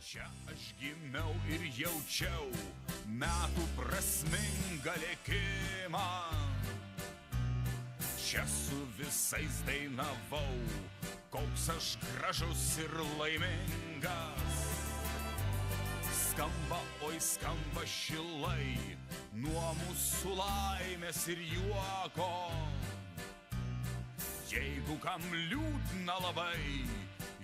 Čia aš gimiau ir jaučiau metų prasmingą lėkimą. Čia su visais dainavau, koks aš gražus ir laimingas. Skamba, oi skamba šilai, nuo mūsų laimės ir juoko. Jeigu kam liūdna labai,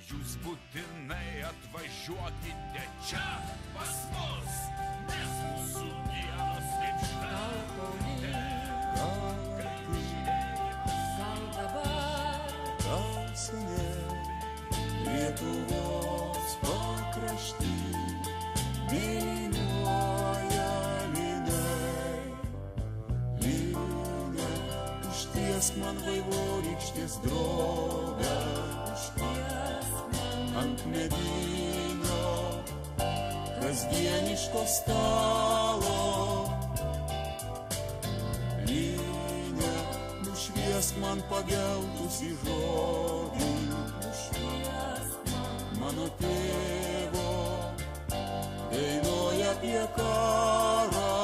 jūs būtinai atvažiuokite čia pas mus, nes mūsų dienos kaip šventė. Kaip žydėjimas, gal dabar, gal seniai, Lietuvos pakrašty mėlynuoja lynai. Lynai, užtiesk man vaivorykštės drobę, ant medinio kasdieniško stalo. Lyne, nušviesk man pageltusį žodį, mano tėvo dainuoja apie karą.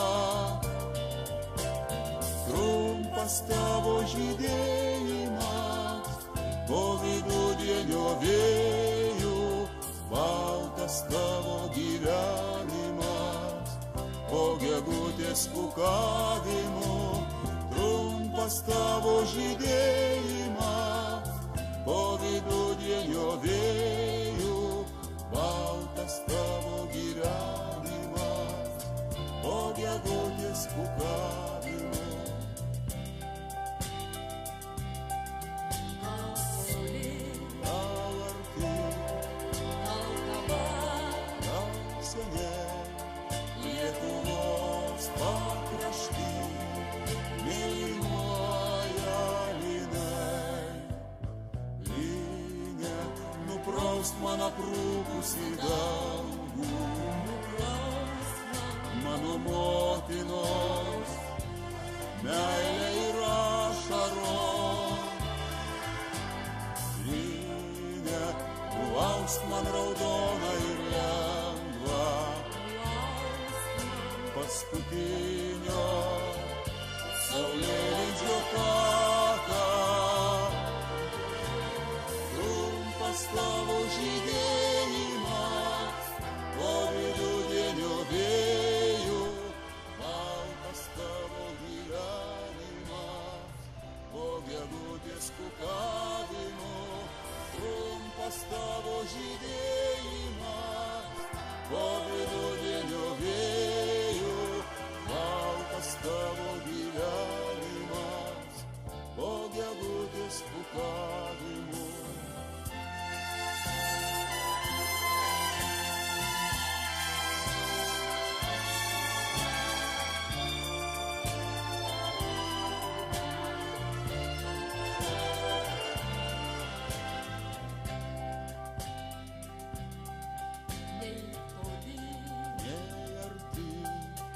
Trumpas tavo žydėjimas po vidudienio vėjų, baltas tavo gyvenimas po gegutės kukavimo. Trumpas tavo žydėjimas po vidudienio vėjų, baltas tavo gyvenimas po gegutės kukavimo. Lietuvos pakrašty mėlynuoja lynai. Lyne, nuprausk man aprūkusį dangų, mano motinos meilę ir ašarom. Lyne, nuausk man raudoną ir lengvą paskutinio saulėlydžio taką. Trumpas tavo žydėjimas po vidudienio vėjų, baltas tavo gyvenimas po gegutės kukavimo. Trumpas tavo žydėjimas po vidudienio vėjų, baltas tavo